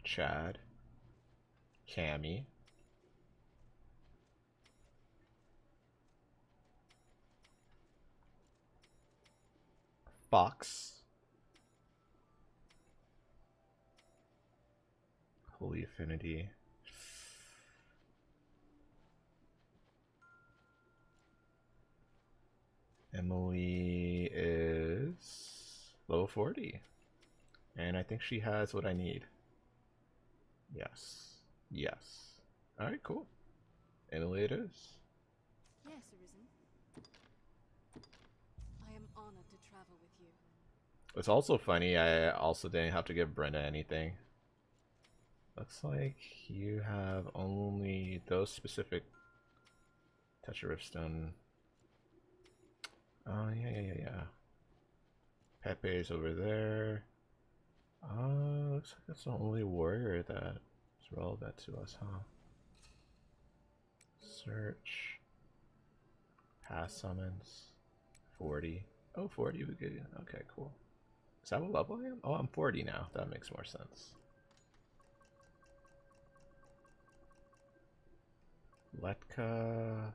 Chad. Cammy. Fox. Holy Affinity. Emily is level 40. And I think she has what I need. Yes. Yes. Alright, cool. Emily it is. Yes, Arisen. I am honored to travel with you. It's also funny, I also didn't have to give Brenda anything. Looks like you have only those specific Touch of Riftstone. Oh, yeah. Pepe's over there. Looks like that's the only warrior that's relevant to us, huh? Search. Pass summons. 40. Oh, 40 we could. Okay, cool. Is that what level I am? Oh, I'm 40 now. That makes more sense. Letka.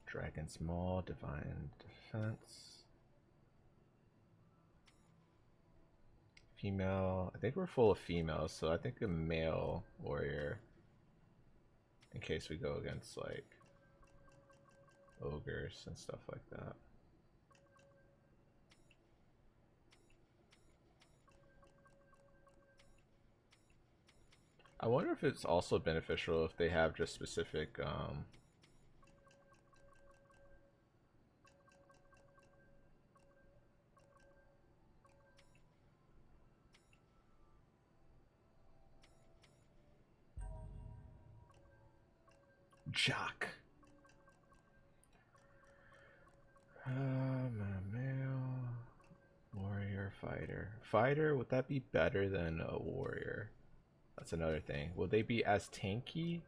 Dragon's Maw, Divine Defense. Female. I think we're full of females, so I think a male warrior. In case we go against, like, ogres and stuff like that. I wonder if it's also beneficial if they have just specific, Jock. Male. Warrior, fighter. Fighter, would that be better than a warrior? That's another thing. Will they be as tanky?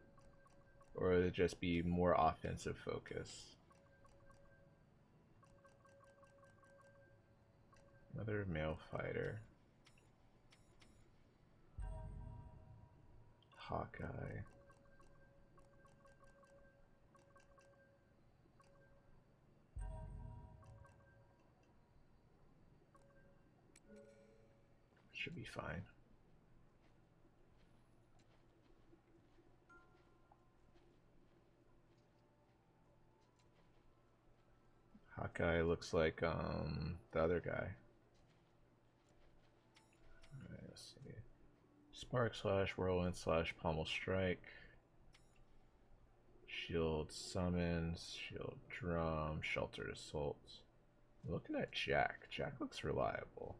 Or will it just be more offensive focus? Another male fighter. Hawkeye. Should be fine. Hawkeye looks like the other guy. Alright, let's see. Spark slash whirlwind slash pommel strike. Shield summons, shield drum, sheltered assault. Looking at Jack. Jack looks reliable.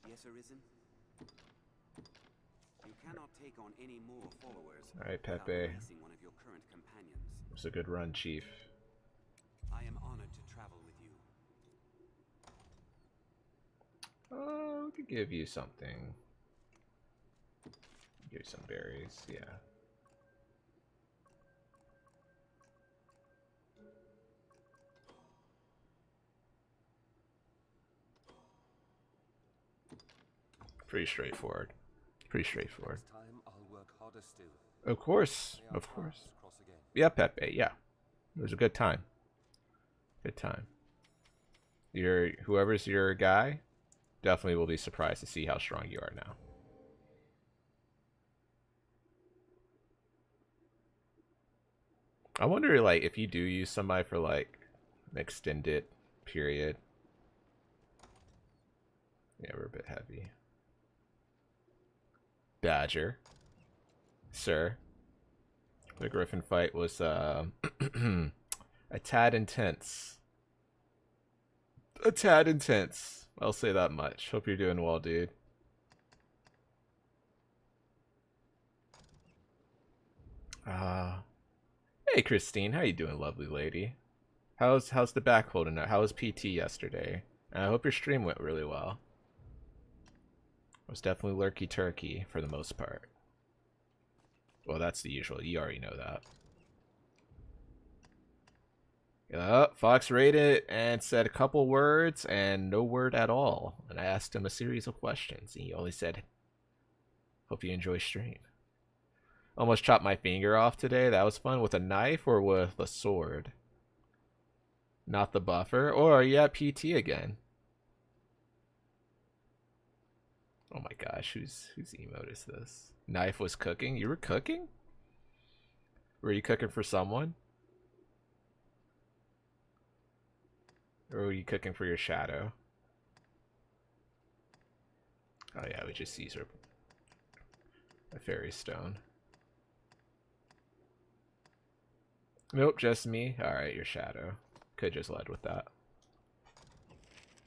Yes, Arisen. You cannot take on any more followers. Alright, Pepe. Releasing one of your current companions. It was a good run, Chief. I am honored to travel with you. Oh, we could give you something. Give you some berries, yeah. Pretty straightforward. Pretty straightforward. Next time I'll work harder still. Of course, May our of course. paths cross again. Yeah, Pepe, yeah. It was a good time. Good time. Whoever's your guy, definitely will be surprised to see how strong you are now. I wonder, like, if you do use somebody for, like, an extended period. Yeah, we're a bit heavy. Badger. Sir. The Griffin fight was, a tad intense. A tad intense. I'll say that much. Hope you're doing well, dude. Hey, Christine. How you doing, lovely lady? How's the back holding out? How was PT yesterday? I hope your stream went really well. It was definitely lurky turkey for the most part. Well, that's the usual. You already know that. Fox rated and said a couple words and no word at all. And I asked him a series of questions. And he only said, "Hope you enjoy stream." Almost chopped my finger off today. That was fun. With a knife or with a sword? Not the buffer. Or yeah, PT again. Oh my gosh, whose emote is this? Knife was cooking. You were cooking? Were you cooking for someone? Or were you cooking for your shadow? Oh yeah, we just used a fairy stone. Nope, just me. Alright, your shadow. Could just led with that.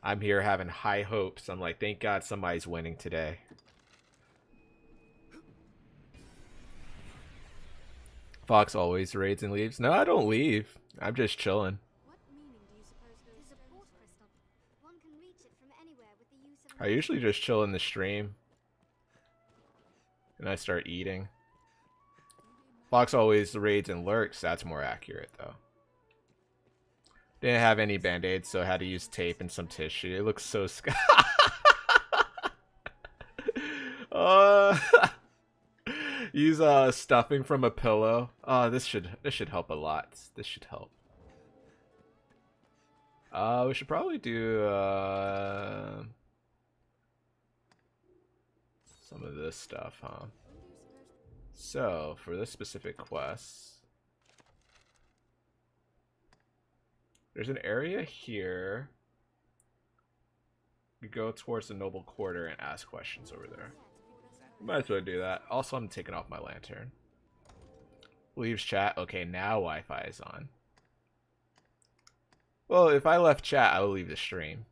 I'm here having high hopes. I'm like, thank God somebody's winning today. Fox always raids and leaves. No, I don't leave. I'm just chilling. What meaning do you suppose those It is a stones port hold? crystal. One can reach it from anywhere with the use of I usually just chill in the stream. And I start eating. Fox always raids and lurks. That's more accurate, though. Didn't have any band-aids, so I had to use tape and some tissue. It looks so uh, use stuffing from a pillow. This should help a lot. This should help. We should probably do some of this stuff, huh? So for this specific quest, there's an area here. You go towards the noble quarter and ask questions over there. Might as well do that. Also, I'm taking off my lantern. Leaves chat. Okay, now Wi-Fi is on. Well, if I left chat, I would leave the stream.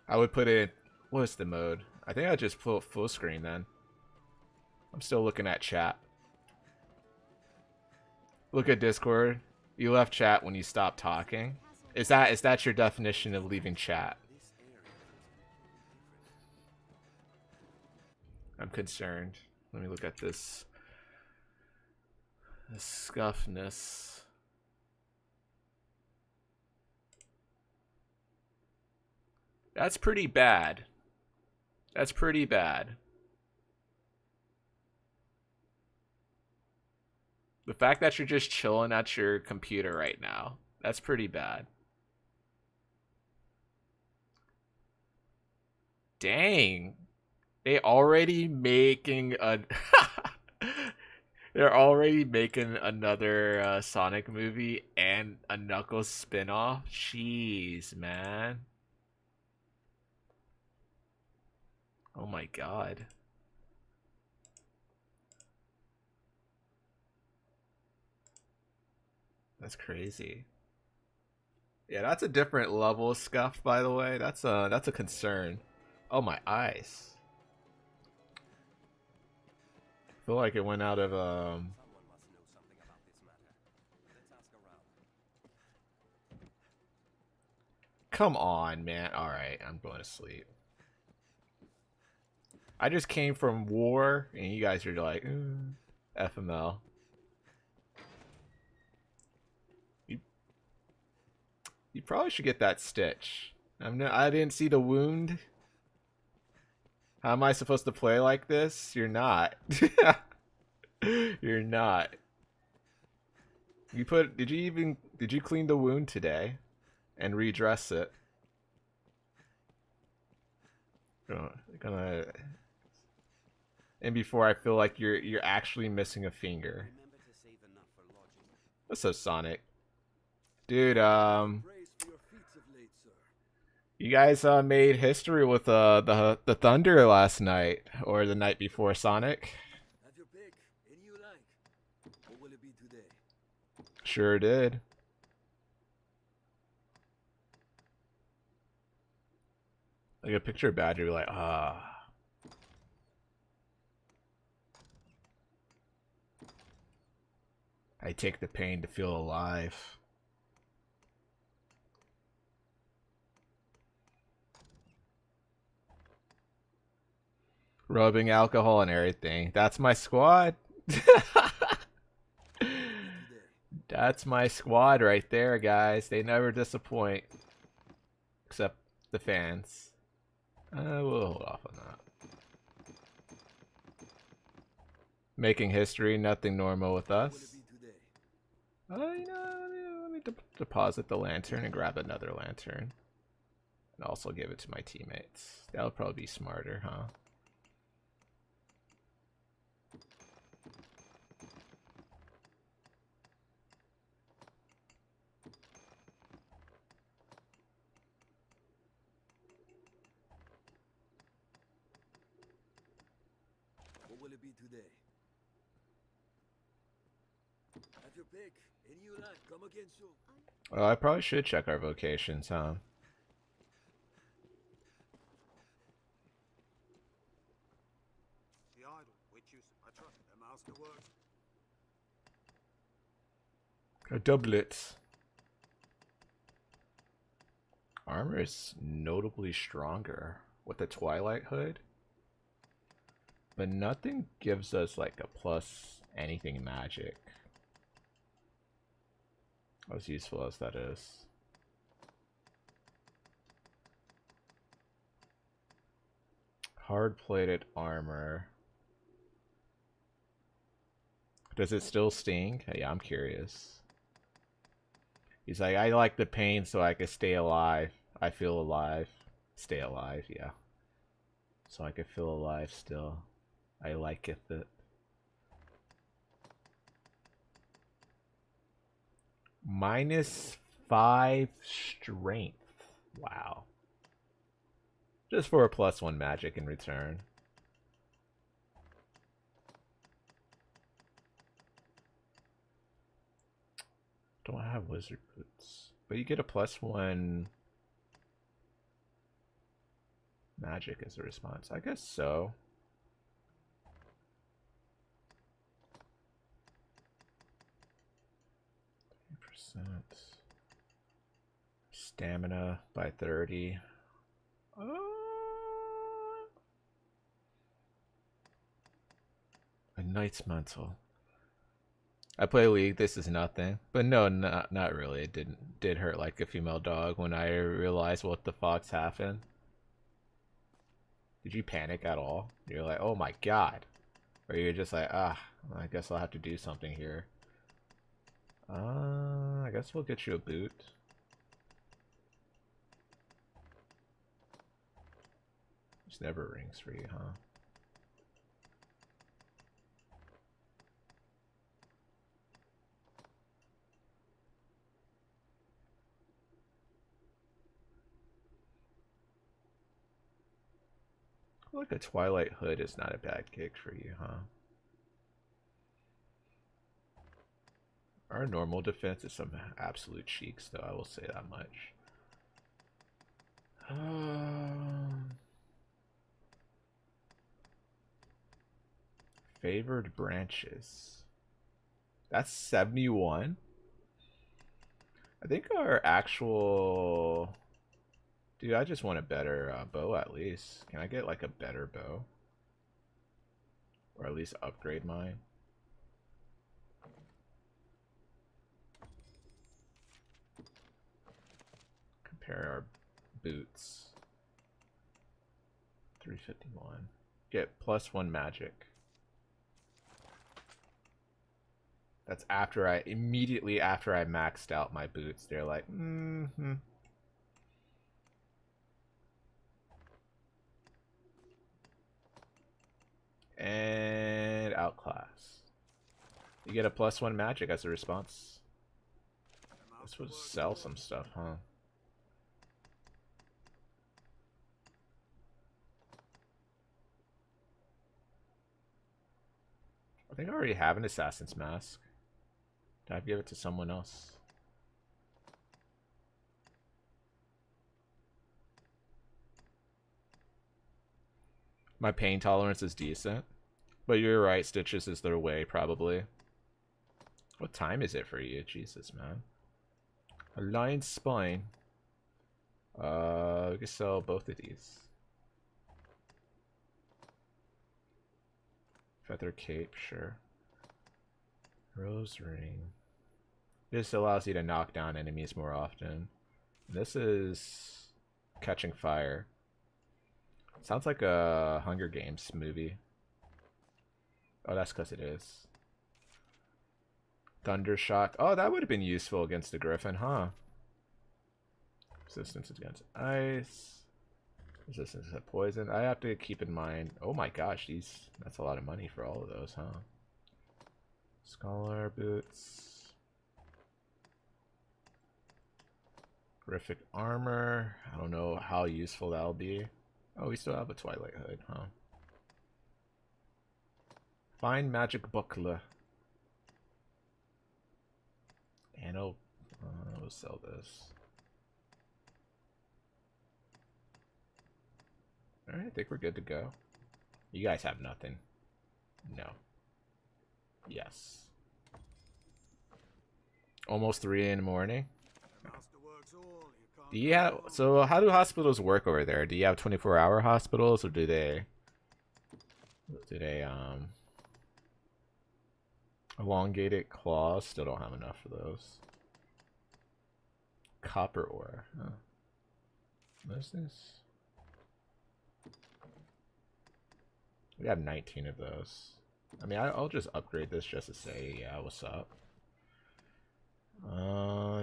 I would put it. What's the mode? I think I'd just put full screen then. I'm still looking at chat. Look at Discord. You left chat when you stopped talking. Is that your definition of leaving chat? I'm concerned. Let me look at this. The scuffness. That's pretty bad. That's pretty bad. The fact that you're just chilling at your computer right now, that's pretty bad. Dang. They already making a they're already making another Sonic movie and a Knuckles spin-off. Jeez, man. Oh my god. That's crazy. Yeah, that's a different level of scuff, by the way. That's a concern. Oh, my eyes. I feel like it went out of Someone must know something about this matter. Let's ask around. Come on, man. All right, I'm going to sleep. I just came from war, and you guys are like, FML. You probably should get that stitch. I didn't see the wound. How am I supposed to play like this? You're not. You're not. Did you clean the wound today and redress it? Gonna and before I feel like you're actually missing a finger. Remember to save enough for lodging. What's up, Sonic? Dude, you guys made history with the Thunder last night or the night before, Sonic. Have your pick. Any you like. What will it be today? Sure did. Like a picture of Badger, like, ah. I take the pain to feel alive. Rubbing alcohol and everything. That's my squad. Today. That's my squad right there, guys. They never disappoint. Except the fans. We'll hold off on that. Making history, nothing normal with What will us. it be today? You know, let me deposit the lantern and grab another lantern. And also give it to my teammates. That'll probably be smarter, huh? What will it be today? Have your pick. Any you like. Come again soon. Oh, I probably should check our vocations, huh? The idol, witches, I trust their master works. A doublet. Armor is notably stronger with the Twilight Hood. But nothing gives us like a plus anything magic. As useful as that is. Hard-plated armor. Does it still sting? Yeah, I'm curious. He's like, I like the pain so I can stay alive. I feel alive. Stay alive, yeah. So I can feel alive still. I like it. -5 strength. Wow. Just for a +1 magic in return. Don't have wizard boots. But you get a +1 magic as a response. I guess so. Stamina by 30. A knight's mantle. I play League, this is nothing. But no, not really. It did hurt like a female dog when I realized what the fox happened. Did you panic at all? You're like, oh my god. Or you're just like, I guess I'll have to do something here. I guess we'll get you a boot. There's never rings for you, huh? Like a Twilight Hood is not a bad gig for you, huh? Our normal defense is some absolute cheeks, though, I will say that much. Favored branches. That's 71. I think our actual... Dude, I just want a better bow at least. Can I get like a better bow? Or at least upgrade mine? Compare our boots. 351. Get +1 magic. That's immediately after I maxed out my boots. They're like, And outclass. You get a +1 magic as a response. This would sell some stuff, huh? I think I already have an assassin's mask. Did I give it to someone else? My pain tolerance is decent. But you're right, Stitches is their way, probably. What time is it for you? Jesus, man. A lion's spine. We can sell both of these. Feather cape, sure. Rose ring. This allows you to knock down enemies more often. This is catching fire. Sounds like a Hunger Games movie. Oh, that's because it is. Thunder shock. Oh, that would have been useful against the Griffin, huh? Resistance against ice. Resistance to poison. I have to keep in mind. Oh my gosh, that's a lot of money for all of those, huh? Scholar boots. Horrific armor. I don't know how useful that'll be. Oh, we still have a Twilight Hood, huh? Fine magic buckler. And I'll sell this. Alright, I think we're good to go. You guys have nothing. No. Yes. Almost 3 in the morning. The master works all. You can't Do you have, so how do hospitals work over there? Do you have 24-hour hospitals, or do they elongated claws? Still don't have enough of those. Copper ore. Huh. What is this? We have 19 of those. I mean, I'll just upgrade this just to say, yeah, what's up?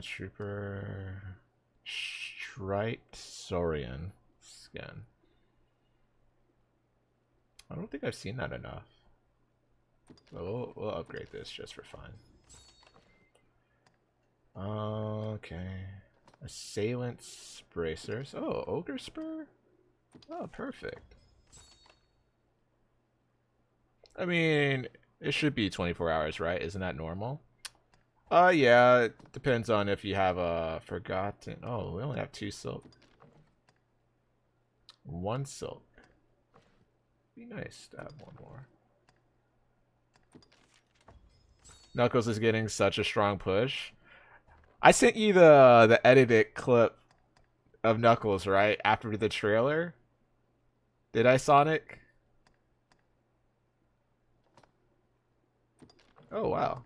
Trooper. Striped Saurian skin. I don't think I've seen that enough. We'll upgrade this just for fun. Okay. Assailants bracers. Oh, ogre spur. Oh, perfect. I mean, it should be 24 hours, right? Isn't that normal? Yeah, it depends on if you have a forgotten. Oh, we only have 2 silk. 1 silk. Be nice to have 1 more. Knuckles is getting such a strong push. I sent you the edited clip of Knuckles, right? After the trailer. Did I, Sonic? Oh, wow.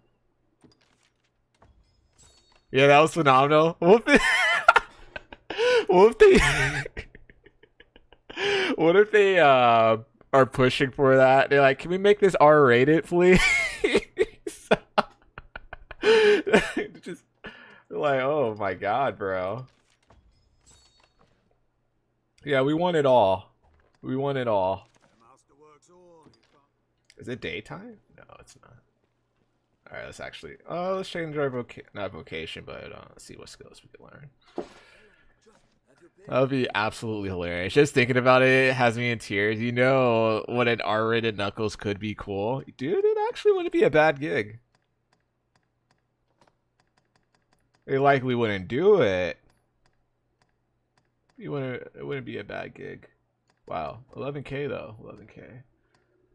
Yeah, that was phenomenal. What if what if they are pushing for that? They're like, can we make this R-rated, please? Just like, oh my god, bro. Yeah, we want it all. We want it all. The master works all. You can't. Is it daytime? No, it's not. All right, let's actually. Oh, let's change our not vocation, but let's see what skills we can learn. That would be absolutely hilarious. Just thinking about it has me in tears. You know what an R-rated Knuckles could be cool, dude. It actually wouldn't be a bad gig. They likely wouldn't do it. It wouldn't be a bad gig. Wow, 11k though.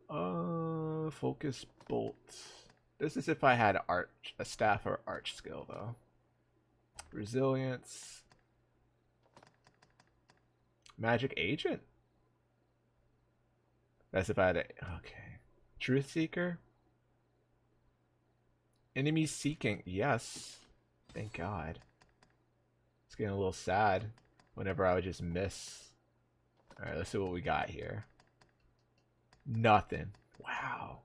11k. Focus bolt. This is if I had a staff or arch skill though. Resilience. Magic agent. That's if I had a okay. Truth seeker. Enemy seeking. Yes. Thank God. It's getting a little sad whenever I would just miss. Alright, let's see what we got here. Nothing. Wow.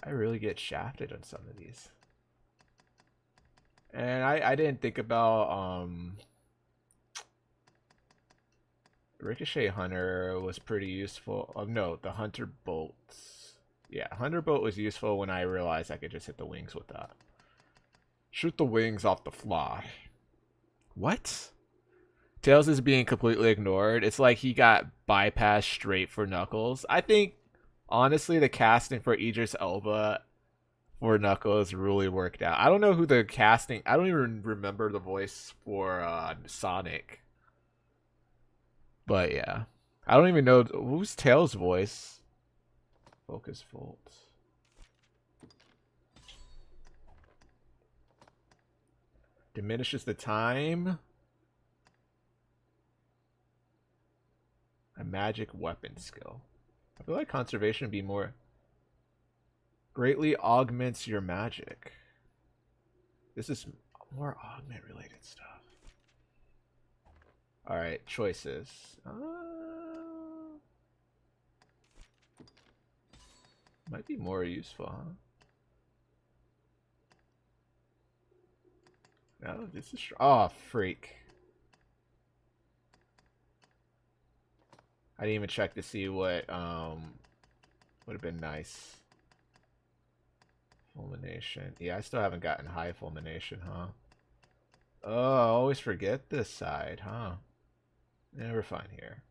I really get shafted on some of these. And I didn't think about Ricochet Hunter was pretty useful. Oh no, the Hunter Bolts. Yeah, Hunter Bolt was useful when I realized I could just hit the wings with that. Shoot the wings off the fly. What? Tails is being completely ignored. It's like he got bypassed straight for Knuckles. I think, honestly, the casting for Idris Elba for Knuckles really worked out. I don't know who the casting... I don't even remember the voice for Sonic. But yeah. I don't even know... Who's Tails' voice? Focus Volt. Diminishes the time. A magic weapon skill. I feel like conservation would be more... Greatly augments your magic. This is more augment related stuff. Alright, choices. Might be more useful, huh? No, this is... Oh, freak. I didn't even check to see what would have been nice. Fulmination. Yeah, I still haven't gotten high fulmination, huh? Oh, I always forget this side, huh? Yeah, we're fine here.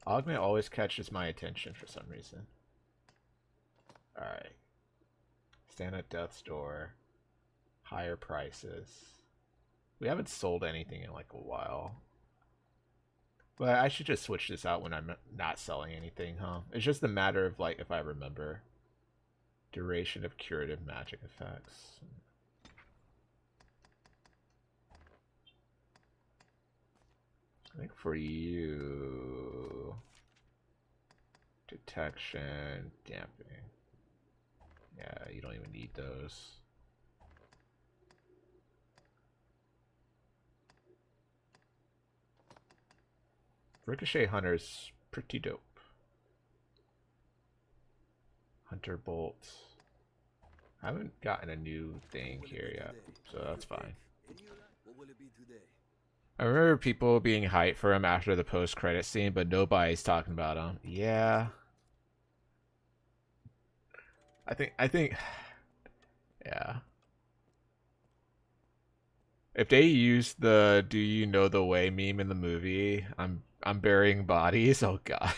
Augment always catches my attention for some reason. Alright. Stand at death's door. Higher prices. We haven't sold anything in like a while. But I should just switch this out when I'm not selling anything, huh? It's just a matter of like if I remember. Duration of curative magic effects. I think for you, detection, damping. Yeah, you don't even need those. Ricochet Hunter's pretty dope. Hunter Bolt. I haven't gotten a new thing here yet, so that's fine. What will it be today? I remember people being hyped for him after the post-credit scene, but nobody's talking about him. Yeah. I think, yeah. If they use the "Do you know the way" meme in the movie, I'm burying bodies. Oh god.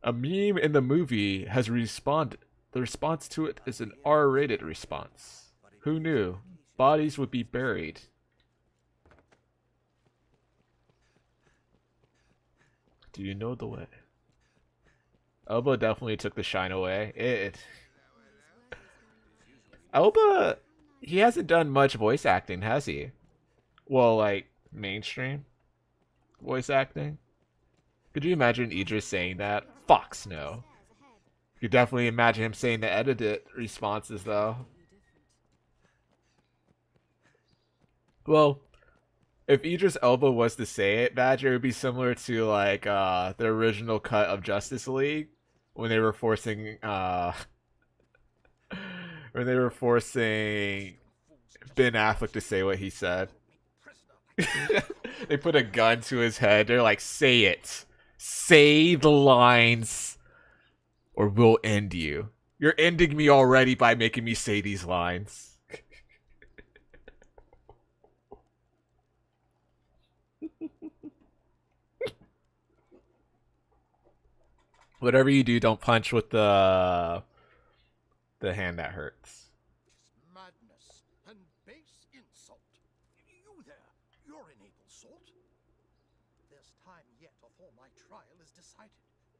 A meme in the movie has responded. The response to it is an R-rated response. Who knew? Bodies would be buried. Do you know the way? Elba definitely took the shine away. Elba, he hasn't done much voice acting, has he? Well, like, mainstream voice acting? Could you imagine Idris saying that? Fox, no. You could definitely imagine him saying the edited responses, though. Well, if Idris Elba was to say it, Badger, it would be similar to, like, the original cut of Justice League when they were forcing, when they were forcing Ben Affleck to say what he said. They put a gun to his head. They're like, say it. Say the lines or we'll end you. You're ending me already by making me say these lines. Whatever you do, don't punch with the hand that hurts. Madness and base insult. You there, you're an able sort. There's time yet afore my trial is decided.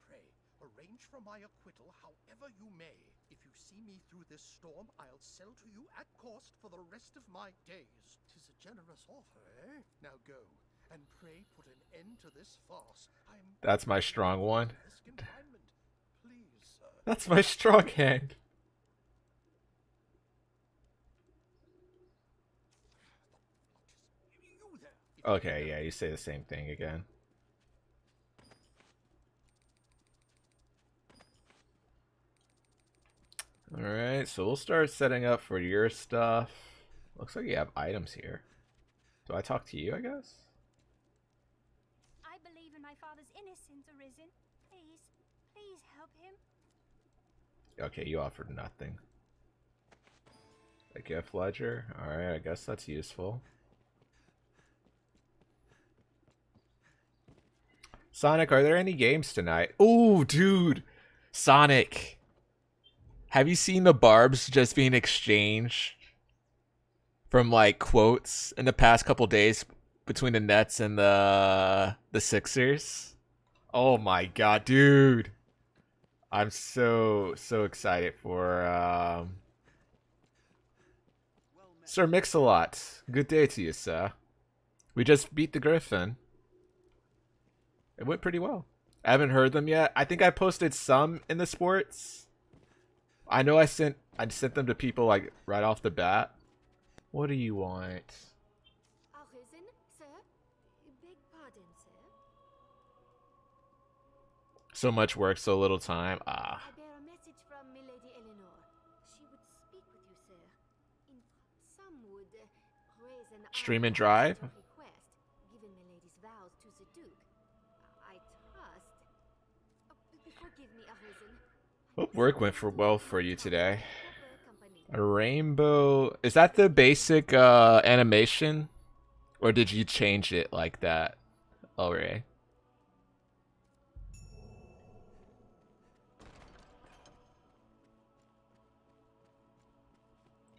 Pray, arrange for my acquittal however you may. If you see me through this storm, I'll sell to you at cost for the rest of my days. 'Tis a generous offer, eh? Now go, and pray put an end to this farce. That's my strong one. This confinement. Please, sir. That's my strong hand. You there. Okay, yeah, you say the same thing again. Alright, so we'll start setting up for your stuff. Looks like you have items here. Do I talk to you, I guess? I believe in my father's innocence, Arisen. Please help him. Okay, you offered nothing. A gift ledger? Alright, I guess that's useful. Sonic, are there any games tonight? Ooh, dude! Sonic! Have you seen the barbs just being exchanged from, like, quotes in the past couple days between the Nets and the Sixers? Oh my god, dude! I'm so excited for, Sir Mix-a-Lot. Good day to you, sir. We just beat the Griffin. It went pretty well. I haven't heard them yet. I think I posted some in the sports. I know I sent them to people like right off the bat. What do you want? Arisen, sir? Beg pardon, sir? So much work, so little time. Ah. I bear a message from Milady Eleanor. She would speak with you, sir. Some would raise an Stream and eyebrow drive? at your request, given Milady's vows to the Duke. I trust. Forgive me, Arisen. Hope work went well for you today. A rainbow. Is that the basic animation? Or did you change it like that, Elray?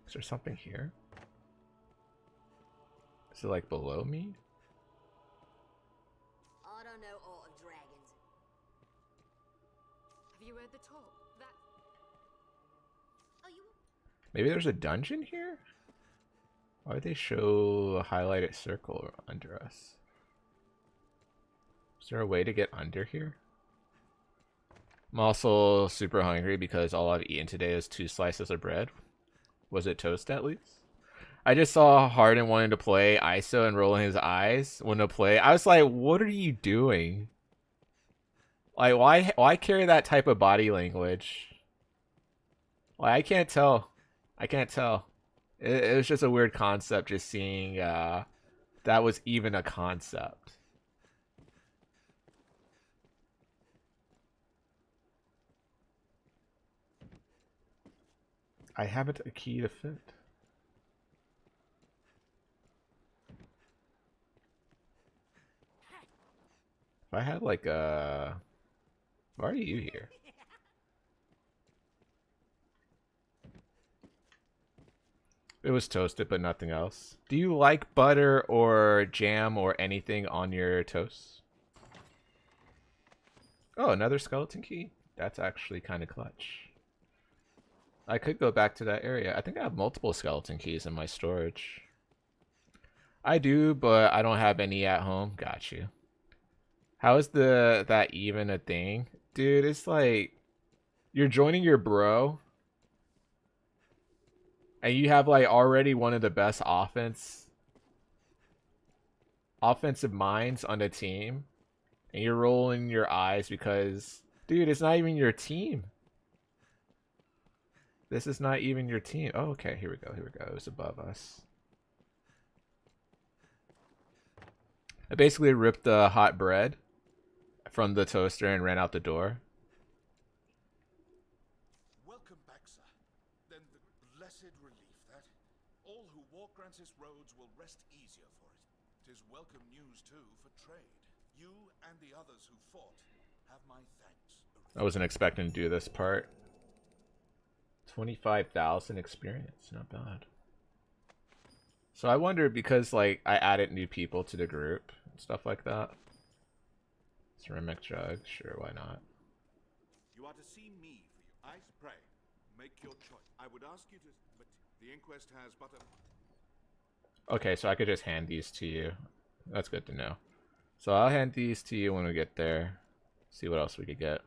Is there something here? Is it like below me? I don't know all of dragons. Have you heard the talk? That. Are you? Maybe there's a dungeon here? Why would they show a highlighted circle under us? Is there a way to get under here? I'm also super hungry because all I've eaten today is 2 slices of bread. Was it toast at least? I just saw Harden wanting to play ISO and rolling his eyes when to play. I was like, what are you doing? Like, why carry that type of body language? Like, I can't tell. I can't tell. It was just a weird concept just seeing that was even a concept. I haven't a key to fit. If I had like a... Why are you here? It was toasted, but nothing else. Do you like butter or jam or anything on your toast? Oh, another skeleton key? That's actually kind of clutch. I could go back to that area. I think I have multiple skeleton keys in my storage. I do, but I don't have any at home. Got you. How is that even a thing? Dude, it's like you're joining your bro and you have like already one of the best offensive minds on the team and you're rolling your eyes because dude, it's not even your team. This is not even your team. Oh, okay, here we go. Here we go. It's above us. I basically ripped the hot bread from the toaster and ran out the door. Welcome back, sir. Then the blessed relief that all who walk Grancis roads will rest easier for it. 'Tis welcome news, too, for trade. You and the others who fought have my thanks. I wasn't expecting to do this part. 25,000 experience, not bad. So I wonder because like I added new people to the group and stuff like that. Ceramic jug, sure, why not? You are to see me for you. I pray. Make your choice. I would ask you to, but the inquest has but a... Okay, so I could just hand these to you. That's good to know. So I'll hand these to you when we get there. See what else we could get.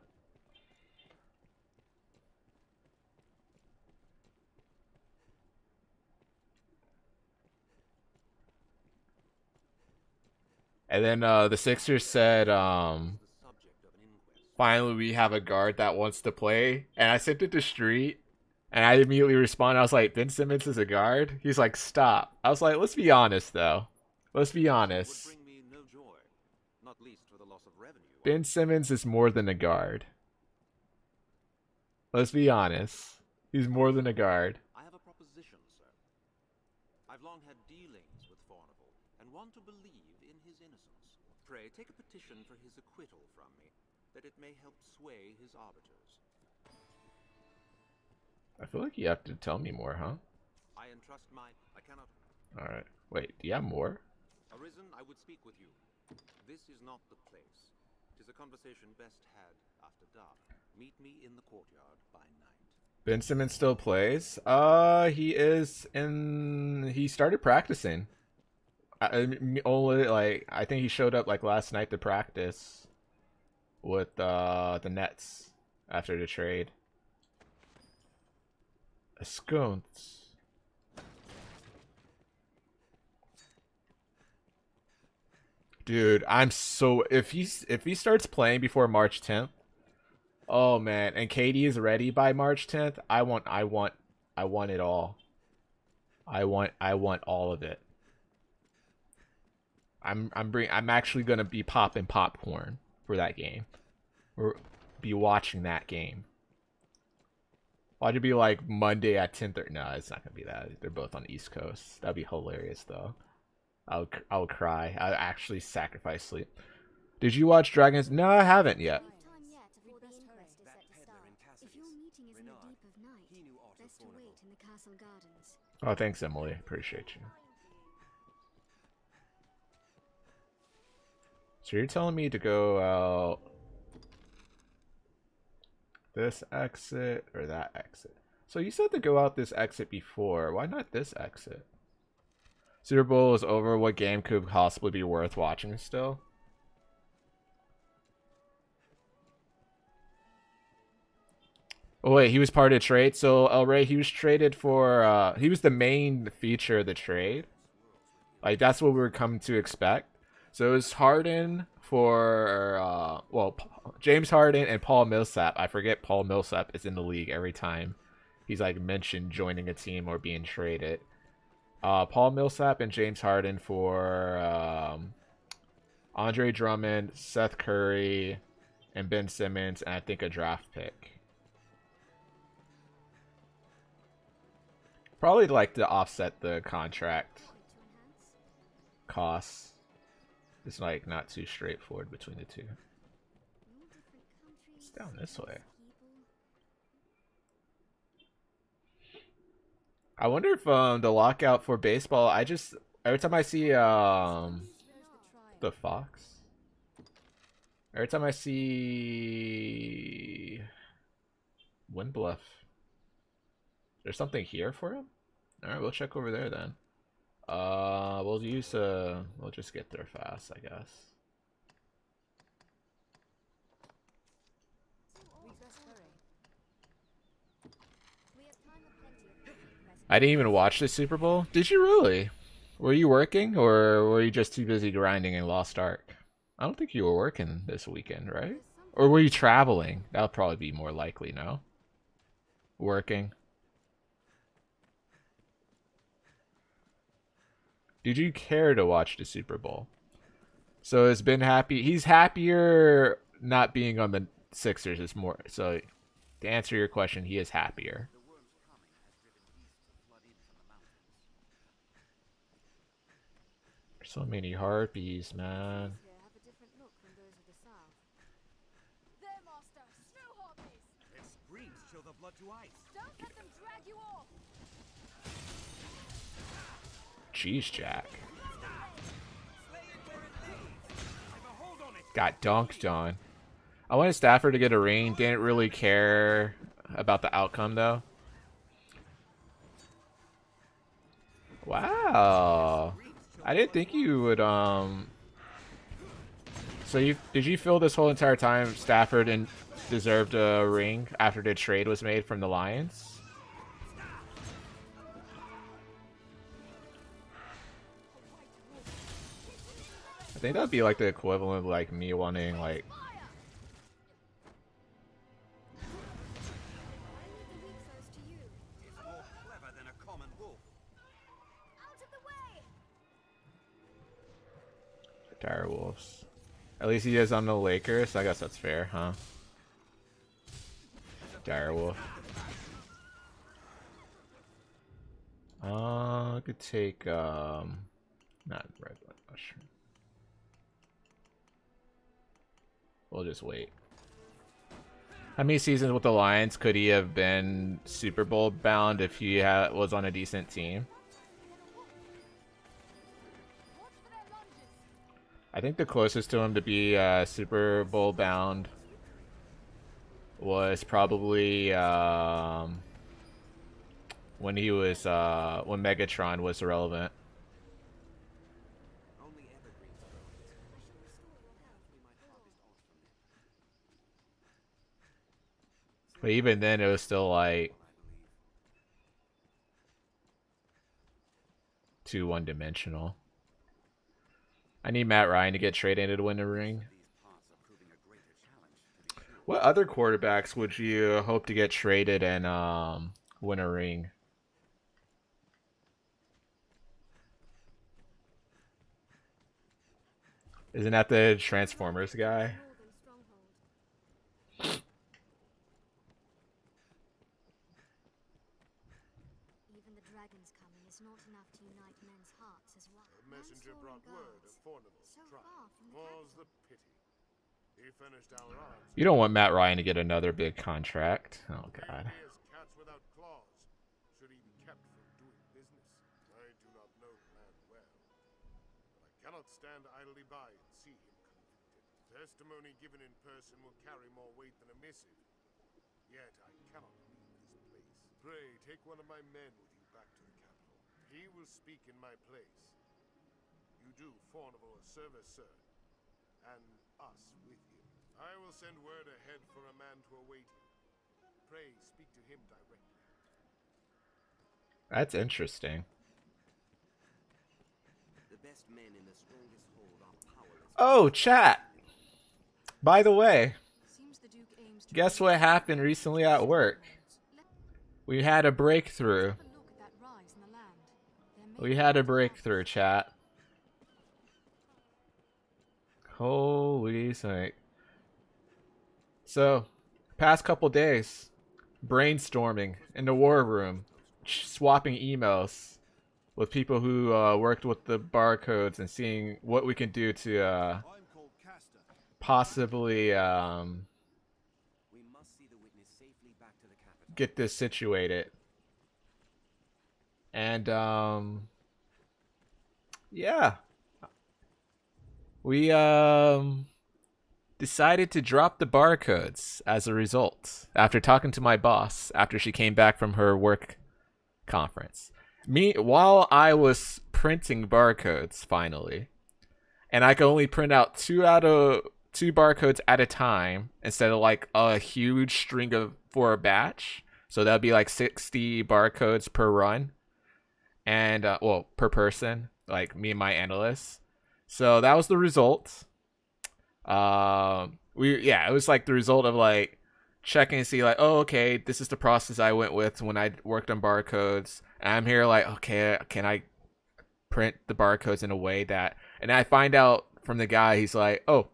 And then the Sixers said, finally we have a guard that wants to play. And I sent it to Street. And I immediately responded. I was like, Ben Simmons is a guard? He's like, stop. I was like, let's be honest, though. Let's be honest. Ben Simmons is more than a guard. Let's be honest. He's more than a guard. I have a proposition, sir. I've long had dealings with Fornival, and want to believe in his innocence. Pray, take a petition for his acquittal from me, that it may help sway his arbiters. I feel like you have to tell me more, huh? I entrust I cannot... Alright. Wait, do you have more? Arisen, I would speak with you. This is not the place. 'Tis a conversation best had after dark. Meet me in the courtyard by night. Ben Simmons still plays? He is in... He started practicing. I think he showed up like last night to practice. with the Nets after the trade. A sconce. Dude, I'm so if he starts playing before March 10th, oh man, and KD is ready by March 10th, I want it all. I want all of it. I'm actually gonna be popping popcorn for that game. Or be watching that game. Why'd it be like Monday at 10:30? No, it's not gonna be that. They're both on the East Coast. That'd be hilarious though. I'll cry. I'll actually sacrifice sleep. Did you watch Dragons? No, I haven't yet. Time yet before the inquest is set to start. If your meeting is in the deep of night, best to wait in the castle gardens. Oh, thanks, Emily. Appreciate you. So you're telling me to go out this exit or that exit? So you said to go out this exit before. Why not this exit? Super Bowl is over. What game could possibly be worth watching still? Oh wait, he was part of the trade. So El Rey, he was traded for. He was the main feature of the trade. Like that's what we were coming to expect. So it was Harden for James Harden and Paul Millsap. I forget Paul Millsap is in the league every time he's like mentioned joining a team or being traded. Paul Millsap and James Harden for Andre Drummond, Seth Curry, and Ben Simmons, and I think a draft pick. Probably like to offset the contract costs. It's like not too straightforward between the two. It's down this way. I wonder if the lockout for baseball, every time I see the Fox. Every time I see Windbluff. There's something here for him? Alright, we'll check over there then. We'll just get there fast, I guess. I didn't even watch the Super Bowl. Did you really? Were you working or were you just too busy grinding in Lost Ark? I don't think you were working this weekend, right? Or were you traveling? That'll probably be more likely, no? Working. Did you care to watch the Super Bowl? So it's been happy. He's happier not being on the Sixers. Is more so. To answer your question, he is happier. There's so many harpies, man. Jeez, Jack. Got dunked on. I wanted Stafford to get a ring. Didn't really care about the outcome, though. Wow. I didn't think you would, So did you feel this whole entire time Stafford deserved a ring after the trade was made from the Lions? I think that'd be like the equivalent of like me wanting like Dire Wolves. At least he is on the Lakers, so I guess that's fair, huh? Dire Wolf. I could take not red mushroom. We'll just wait. How many seasons with the Lions could he have been Super Bowl bound if he was on a decent team? I think the closest to him to be Super Bowl bound was probably when he was when Megatron was irrelevant. But even then, it was still like too one-dimensional. I need Matt Ryan to get traded into win a ring. What other quarterbacks would you hope to get traded and win a ring? Isn't that the Transformers guy? Northern stronghold. Even the dragon's coming is not enough to unite men's hearts as one. The messenger brought word of Fornival's So trial. far from the More's the capital. pity. He finished our odds. You don't want Matt Ryan to get another big contract. Oh god. He is cats without claws. Should he be kept from doing business? I do not know the man well, but I cannot stand idly by and see him convicted. Testimony given in person will carry more weight than a missive. Yet I cannot leave this place. Pray take one of my men with you back to the capital. He will speak in my place. You do Fornival a service, sir, and us with him. I will send word ahead for a man to await him. Pray speak to him directly. That's interesting. The best men in the strongest hold are powerless. Oh, chat. By the way, Seems the Duke aims to guess what happened recently at work? We had a breakthrough. have a look at that rise in the land. There may We be had a another breakthrough, chat. Holy sake. So, past couple days, brainstorming in the war room, swapping emails with people who worked with the barcodes and seeing what we can do to I'm called Castor. possibly We must see the witness safely back to the capital. get this situated. And yeah, we decided to drop the barcodes as a result after talking to my boss after she came back from her work conference. While I was printing barcodes finally, and I could only print out two barcodes at a time instead of like a huge string for a batch. So that'd be like 60 barcodes per run, and well, per person, like me and my analysts. So that was the result. It was like the result of like checking to see like, oh, okay, this is the process I went with when I worked on barcodes. And I'm here like, okay, can I print the barcodes in a way that, and I find out from the guy, he's like, oh,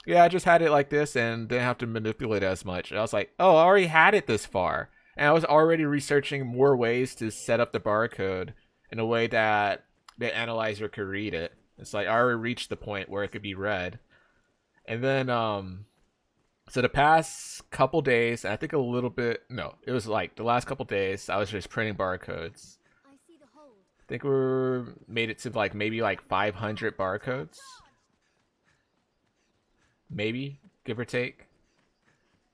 yeah, I just had it like this and didn't have to manipulate it as much. And I was like, oh, I already had it this far. And I was already researching more ways to set up the barcode in a way that the analyzer could read it. It's like I already reached the point where it could be read. And then, so the past couple days, I think a little bit, no, it was like the last couple days, I was just printing barcodes. I see the hold. I think we made it to like maybe like 500 barcodes. Maybe, give or take.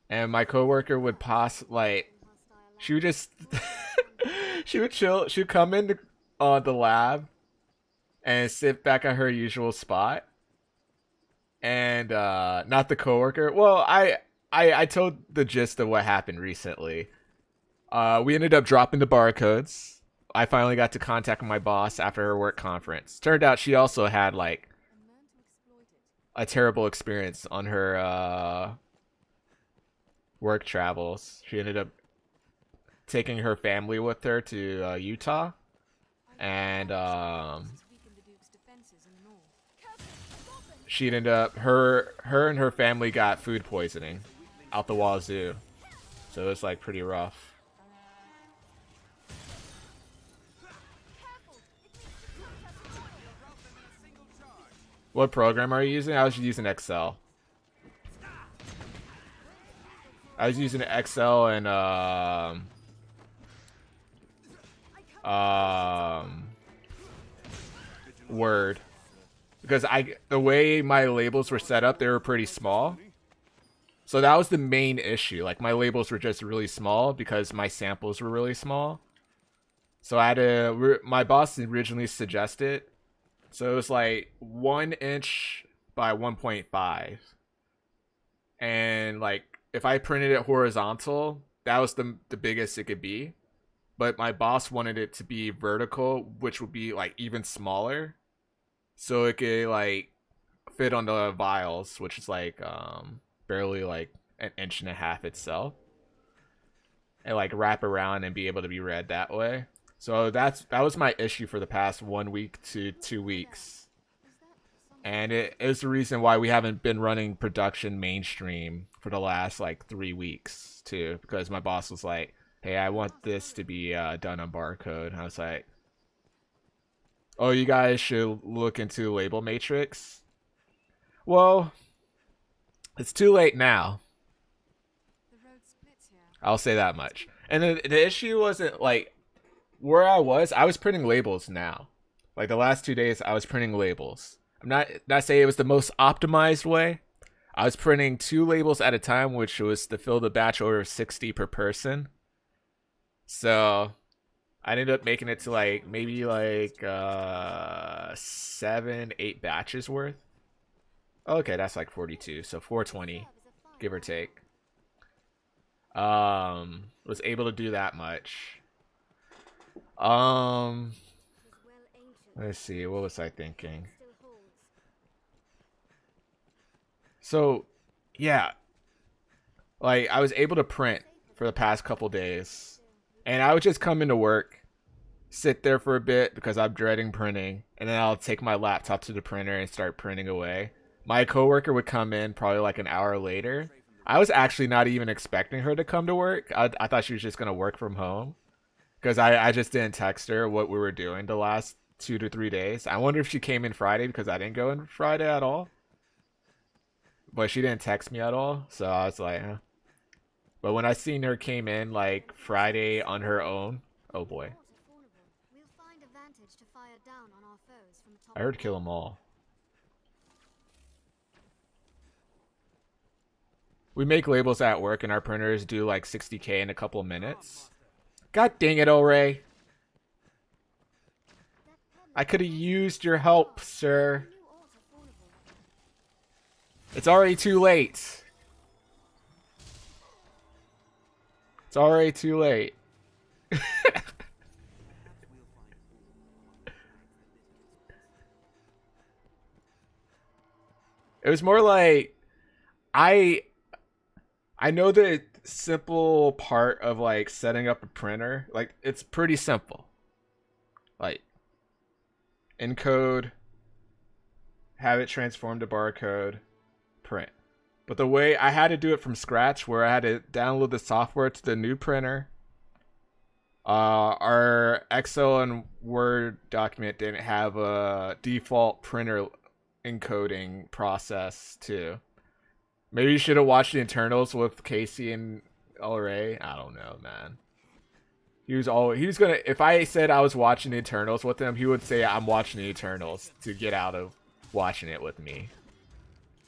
And my coworker would she would just, she would chill, she would come into the lab and sit back at her usual spot. And not the coworker. Well, I told the gist of what happened recently. We ended up dropping the barcodes. I finally got to contact my boss after her work conference. Turned out she also had like And learn to exploit it. a terrible experience on her work travels. She ended up taking her family with her to Utah, and This has weakened the Duke's defenses in the north. she ended up her and her family got food poisoning out the wazoo. So it was like pretty rough. What program are you using? I was using Excel. I was using Excel and Word, because the way my labels were set up, they were pretty small. So that was the main issue. Like my labels were just really small because my samples were really small. So I had to. My boss originally suggested, so it was like 1 inch by 1.5, and like if I printed it horizontal, that was the biggest it could be. But my boss wanted it to be vertical, which would be like even smaller, so it could like fit on the vials, which is like barely like an inch and a half itself, and like wrap around and be able to be read that way. So that was my issue for the past 1 week to 2 weeks, and it is the reason why we haven't been running production mainstream for the last like 3 weeks too, because my boss was like, hey, I want this to be done on barcode. And I was like, oh, you guys should look into label matrix. Well, it's too late now. I'll say that much. And the issue wasn't like where I was printing labels now. Like the last 2 days, I was printing labels. I'm not saying it was the most optimized way. I was printing 2 labels at a time, which was to fill the batch order of 60 per person. So I ended up making it to like maybe like 7-8 batches worth. Okay, that's like 42, so 420, give or take. Was able to do that much. Let's see, what was I thinking? So, yeah, like I was able to print for the past couple days, and I would just come into work, sit there for a bit because I'm dreading printing, and then I'll take my laptop to the printer and start printing away. My coworker would come in probably like an hour later. I was actually not even expecting her to come to work. I thought she was just gonna work from home because I just didn't text her what we were doing the last 2 to 3 days. I wonder if she came in Friday because I didn't go in Friday at all. But she didn't text me at all, so I was like, huh. But when I seen her came in like Friday on her own, oh boy. I heard kill them all. We make labels at work and our printers do like 60K in a couple of minutes. God dang it, O'Ray. I could have used your help, sir. It's already too late. It's already too late. It was more like I know the simple part of like setting up a printer. Like it's pretty simple. Like encode, have it transform to barcode, print. But the way I had to do it from scratch, where I had to download the software to the new printer, our Excel and Word document didn't have a default printer encoding process too. Maybe you should have watched the internals with Casey and Ray. I don't know, man. He was gonna, if I said I was watching the internals with him, he would say I'm watching the internals to get out of watching it with me.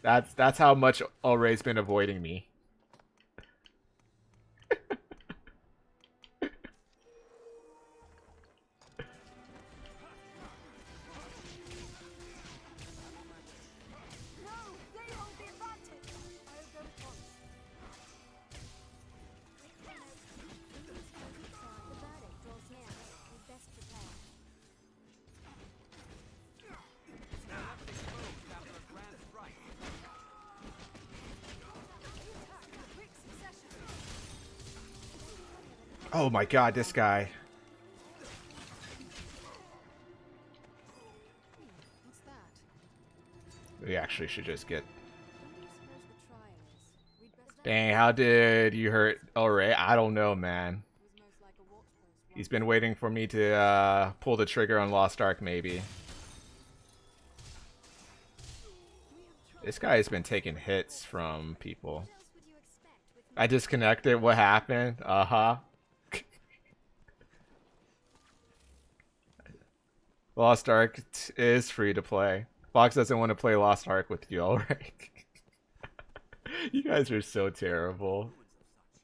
That's how much Ray's been avoiding me. Oh my god, this guy. We actually should just get... Dang, how did you hurt Ray? I don't know, man. He's been waiting for me to pull the trigger on Lost Ark, maybe. This guy's been taking hits from people. I disconnected. What happened? Uh-huh. Lost Ark is free to play. Fox doesn't want to play Lost Ark with you, alright? You guys are so terrible.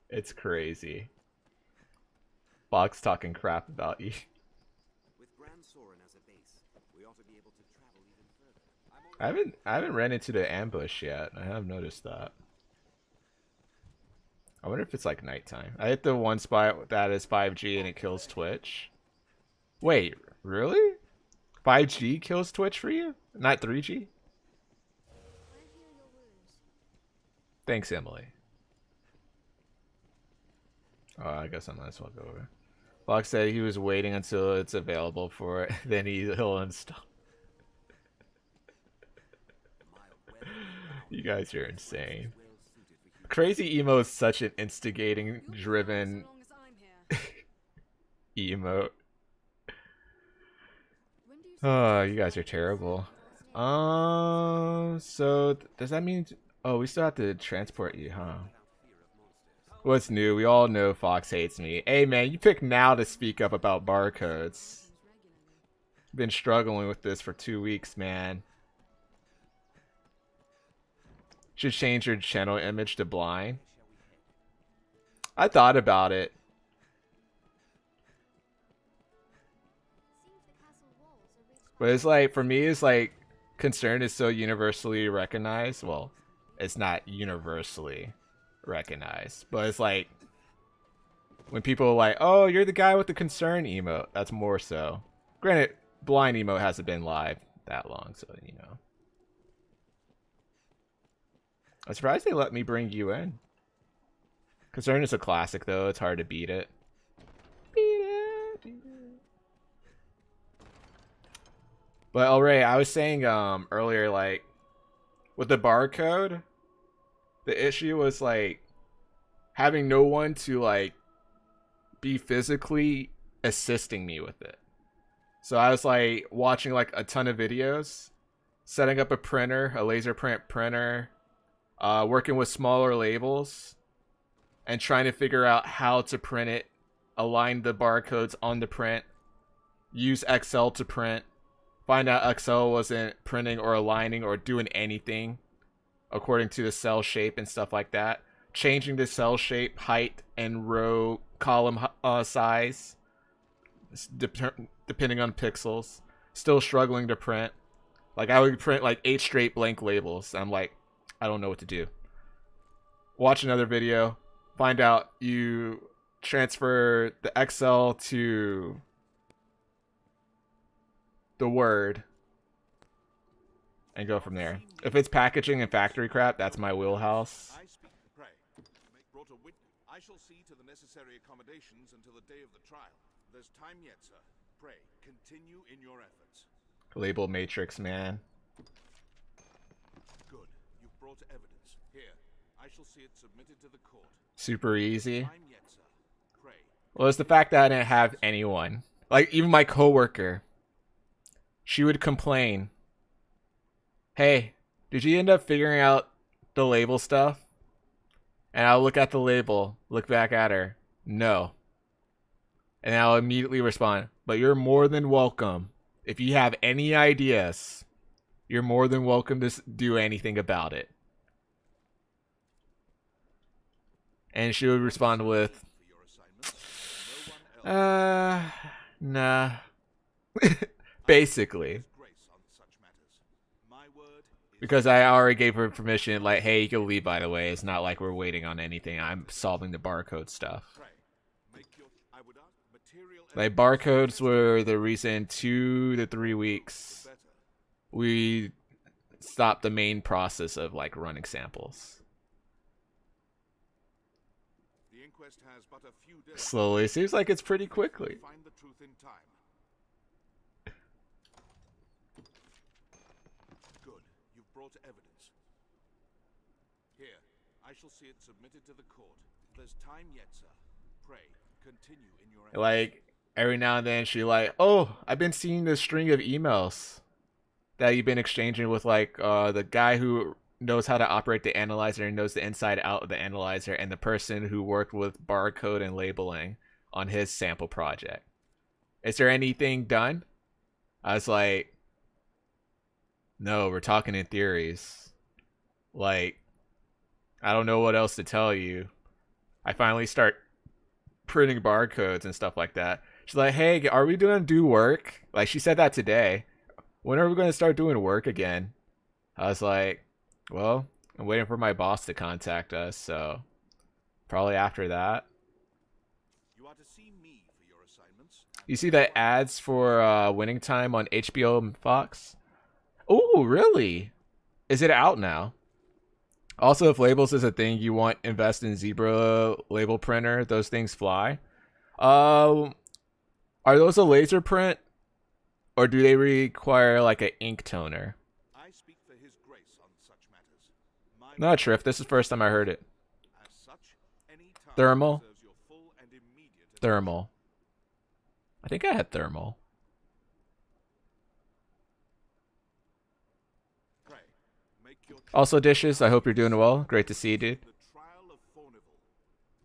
It's crazy. Fox talking crap about you. I haven't ran into the ambush yet. I have noticed that. I wonder if it's like nighttime. I hit the one spot that is 5G and it kills Twitch. Wait, really? 5G kills Twitch for you? Not 3G? Where heal your wounds? Thanks, Emily. Oh, I guess I might as well go over. Fox said he was waiting until it's available for it, then he'll install. You guys are insane. Crazy emo is such an instigating, driven emote. Oh, you guys are terrible. So does that mean? Oh, we still have to transport you, huh? What's new? We all know Fox hates me. Hey man, you pick now to speak up about barcodes. Been struggling with this for 2 weeks, man. Should change your channel image to blind. I thought about it. Seems the castle walls are reached by But it's like, for me, it's like, concern is so universally recognized. Well, it's not universally recognized. But it's like, when people are like, oh, you're the guy with the concern emote. That's more so. Granted, blind emote hasn't been live that long, so, you know. I'm surprised they let me bring you in. Concern is a classic, though. It's hard to beat it. But Ray, I was saying earlier, like, with the barcode, the issue was like having no one to like be physically assisting me with it. So I was like watching like a ton of videos, setting up a printer, a laser print printer, working with smaller labels, and trying to figure out how to print it, align the barcodes on the print, use Excel to print, find out Excel wasn't printing or aligning or doing anything according to the cell shape and stuff like that, changing the cell shape, height, and row column size depending on pixels, still struggling to print. Like, I would print like 8 straight blank labels. I'm like, I don't know what to do. Watch another video, find out you transfer the Excel to the Word and go from there. If it's packaging and factory crap, that's my wheelhouse. I speak to pray. Brought a witness. I shall see to the necessary accommodations until the day of the trial. There's time yet, sir. Pray, continue in your efforts. Label matrix, man. Good. You've brought evidence. Here, I shall see it submitted to the court. Super easy. Time yet, sir. Pray. Well, it's the fact that I didn't have anyone. Like, even my coworker. She would complain. Hey, did you end up figuring out the label stuff? And I'll look at the label, look back at her. No. And I'll immediately respond, but you're more than welcome. If you have any ideas, you're more than welcome to do anything about it. And she would respond with, nah. Basically. Because I already gave her permission, like, hey, you can leave, by the way. It's not like we're waiting on anything. I'm solving the barcode stuff. Like, barcodes were the reason 2 to 3 weeks we stopped the main process of, like, running samples. Slowly. Seems like it's pretty quickly. Find the truth in time. Good. You've brought evidence. Here, I shall see it submitted to the court. There's time yet, sir. Pray, continue in your efforts. Like, every now and then she like, oh, I've been seeing this string of emails that you've been exchanging with, like, the guy who knows how to operate the analyzer and knows the inside out of the analyzer, and the person who worked with barcode and labeling on his sample project. Is there anything done? I was like, no, we're talking in theories. Like, I don't know what else to tell you. I finally start printing barcodes and stuff like that. She's like, hey, are we doing do work? Like, she said that today. When are we going to start doing work again? I was like, well, I'm waiting for my boss to contact us, so Probably after that. You are to see me for your assignments. You see the ads for Winning Time on HBO and Fox? Oh, really? Is it out now? Also, if labels is a thing you want, invest in Zebra label printer. Those things fly. Are those a laser print? Or do they require like an ink toner? I speak for His Grace on such matters. No, Triff, this is the first time I heard it. As such, any task Thermal? deserves your full and immediate attention. Thermal. I think I had thermal. Pray, make your Also, Dishes, I hope you're doing well. Great to see you, dude. The trial of Thornival.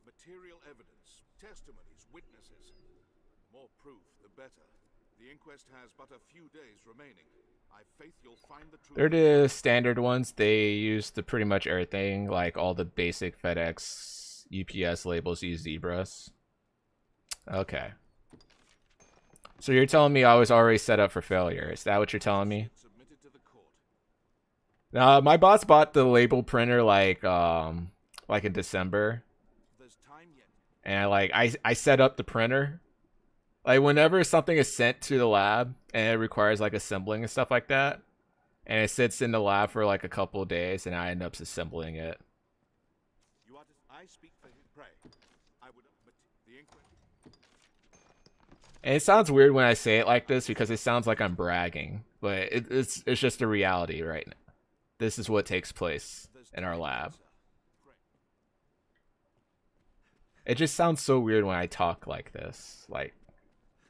Material evidence, testimonies, witnesses. More proof, the better. The inquest has but a few days remaining. I faith you'll find the truth. They're the standard ones. They use the pretty much everything, like all the basic FedEx, UPS labels use zebras. Okay. So you're telling me I was already set up for failure. Is that what you're telling me? Submitted to the court. My boss bought the label printer like in December. There's time yet. And I set up the printer. Like whenever something is sent to the lab and it requires like assembling and stuff like that, and it sits in the lab for like a couple of days, and I end up assembling it. You are to, I speak for him. Pray. I would, but the inquest. And it sounds weird when I say it like this because it sounds like I'm bragging, but it's just the reality right now. This is what takes place in our lab. It just sounds so weird when I talk like this. Like,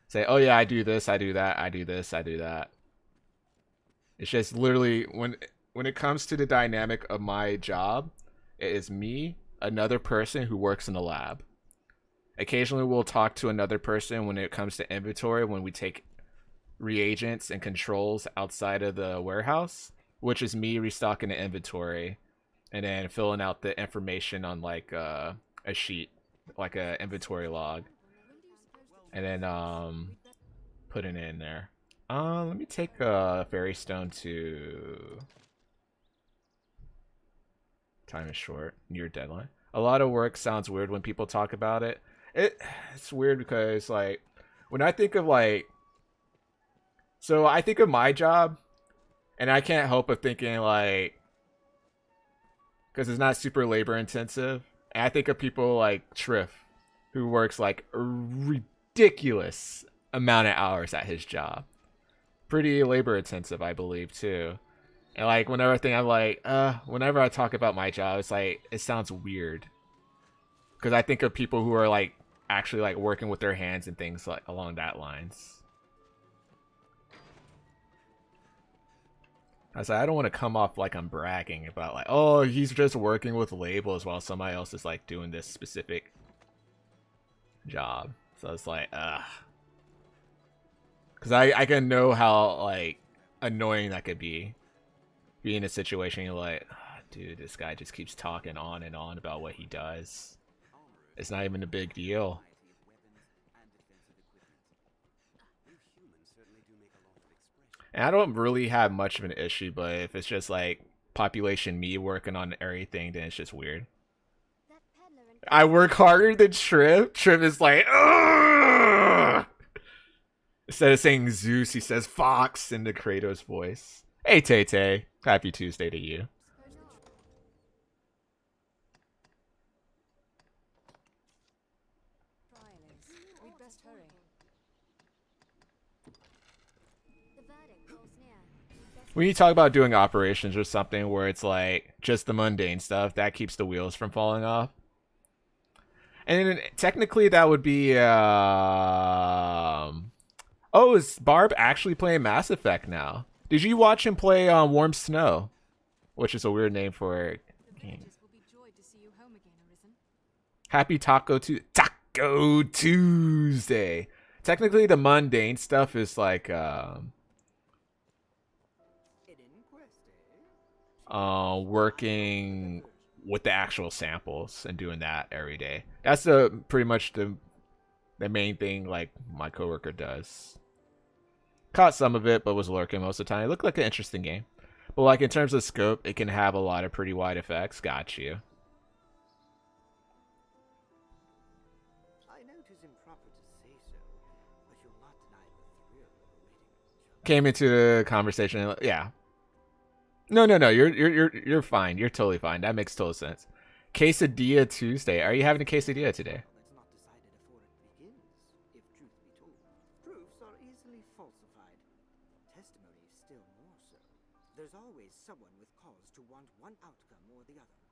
say, oh yeah, I do this, I do that, I do this, I do that. It's just literally, when it comes to the dynamic of my job, it is me, another person who works in the lab. Occasionally we'll talk to another person when it comes to inventory, when we take reagents and controls outside of the warehouse, which is me restocking the inventory and then filling out the information on like a sheet, like a inventory log, and then putting it in there. Let me take a fairy stone to time is short, near deadline. A lot of work sounds weird when people talk about it. It's weird because like when I think of like, so I think of my job and I can't help but thinking like, because it's not super labor intensive, and I think of people like Triff, who works like a ridiculous amount of hours at his job. Pretty labor intensive, I believe, too. And like whenever I think I'm like, whenever I talk about my job, it's like it sounds weird. Because I think of people who are like actually like working with their hands and things like along that lines. I was like, I don't want to come off like I'm bragging about like, oh, he's just working with labels while somebody else is like doing this specific job. So it's like, because I can know how like annoying that could be. Be in a situation you're like, dude, this guy just keeps talking on and on about what he does. It's not even a big deal. And I don't really have much of an issue, but if it's just like population me working on everything, then it's just weird. I work harder than Shrimp. Shrimp is like, ugh! Instead of saying Zeus, he says Fox in the Kratos voice. Hey, Tay Tay. Happy Tuesday to you. We'd best hurry. When you talk about doing operations or something where it's like just the mundane stuff, that keeps the wheels from falling off. And technically that would be oh, is Barb actually playing Mass Effect now? Did you watch him play Warm Snow? Which is a weird name for a game. Happy Taco Tuesday. Technically the mundane stuff is like working with the actual samples and doing that every day. That's pretty much the main thing like my coworker does. Caught some of it, but was lurking most of the time. It looked like an interesting game. But like in terms of scope, it can have a lot of pretty wide effects. Got you. say so, but you'll not deny the thrill of awaiting judgment. Came into the conversation. Yeah. No. You're fine. You're totally fine. That makes total sense. Quesadilla Tuesday. Are you having a quesadilla today? That's not decided before it begins, if truth be told. Proofs are easily falsified. Testimony still more so. There's always someone with cause to want one outcome or the other,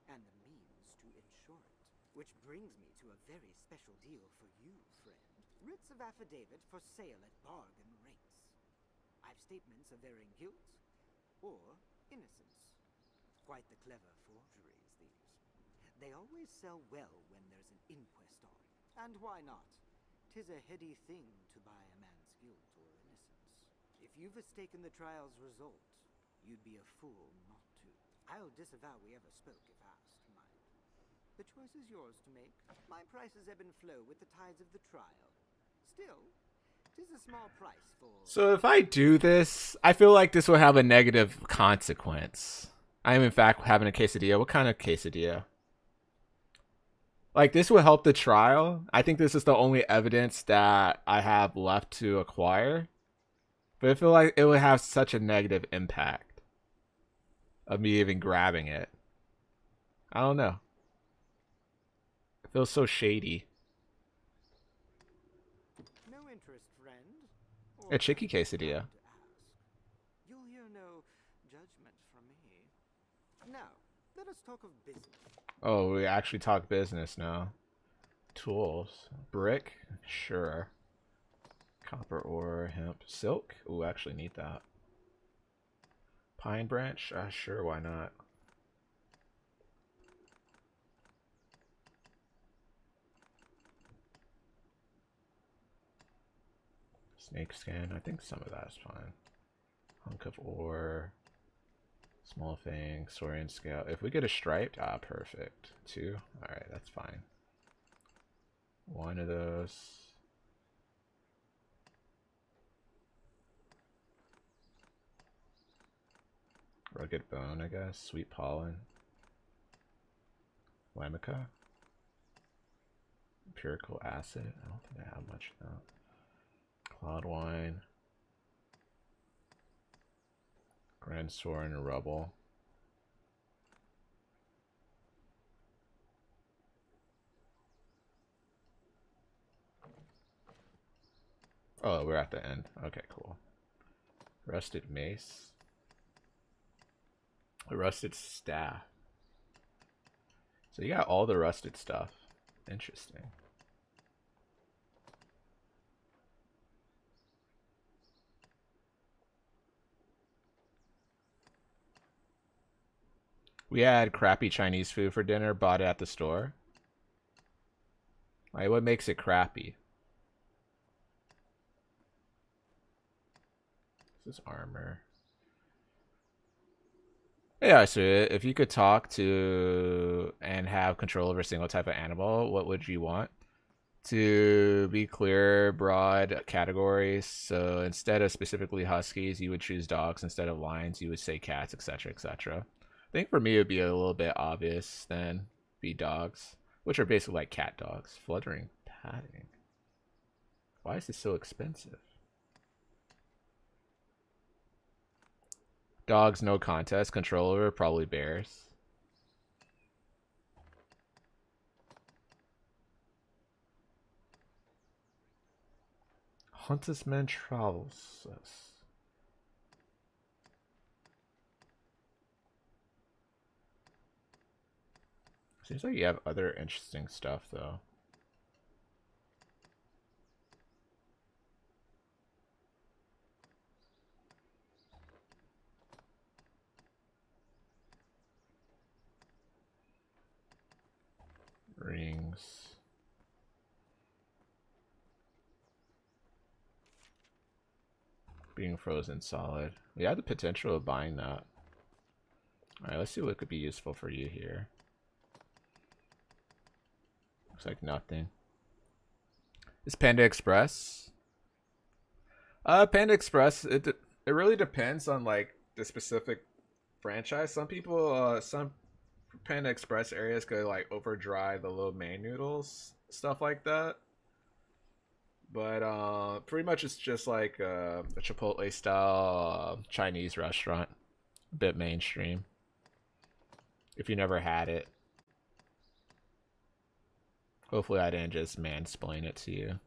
and the means to ensure it. Which brings me to a very special deal for you, friend. Writs of affidavit for sale at bargain rates. I've statements of varying guilt or innocence. Quite the clever forgeries, these. They always sell well when there's an inquest on. And why not? 'Tis a heady thing to buy a man's guilt or innocence. If you've mistaken the trial's result, you'd be a fool not to. I'll disavow we ever spoke if asked, mind. The choice is yours to make. My prices ebb and flow with the tides of the trial. Still, 'tis a small price for... So if I do this, I feel like this will have a negative consequence. I am in fact having a quesadilla. What kind of quesadilla? Like, this will help the trial. I think this is the only evidence that I have left to acquire. But I feel like it would have such a negative impact of me even grabbing it. I don't know. It feels so shady. No interest, friend? A chicky quesadilla. You'll hear no judgment from me. Now, let us talk of business. Oh, we actually talk business now. Tools. Brick? Sure. Copper ore, hemp, silk? Ooh, actually need that. Pine branch? Sure, why not? Snake skin? I think some of that is fine. Hunk of ore. Small fang, Saurian scale. If we get a striped, perfect. 2. Alright, that's fine. 1 of those. Rugged bone, I guess. Sweet pollen. Lamica. Empirical acid. I don't think I have much of that. Cloud wine. Grand Soren and Rubble. Oh, we're at the end. Okay, cool. Rusted mace. A rusted staff. So you got all the rusted stuff. Interesting. We had crappy Chinese food for dinner, bought it at the store. Like, what makes it crappy? This is armor. Yeah, so if you could talk to and have control over a single type of animal, what would you want? To be clear, broad categories. So instead of specifically huskies, you would choose dogs. Instead of lions, you would say cats, etc., etc. I think for me, it would be a little bit obvious then. Be dogs, which are basically like cat dogs. Fluttering padding. Why is this so expensive? Dogs, no contest. Control over, probably bears. Huntsman travels. Seems like you have other interesting stuff, though. Rings. Being frozen solid. We have the potential of buying that. Alright, let's see what could be useful for you here. Looks like nothing. Is Panda Express? Panda Express, it really depends on like the specific franchise. Some people, some Panda Express areas could like overdrive the little main noodles, stuff like that. But pretty much it's just like a Chipotle style Chinese restaurant, a bit mainstream. If you never had it, hopefully I didn't just mansplain it to you.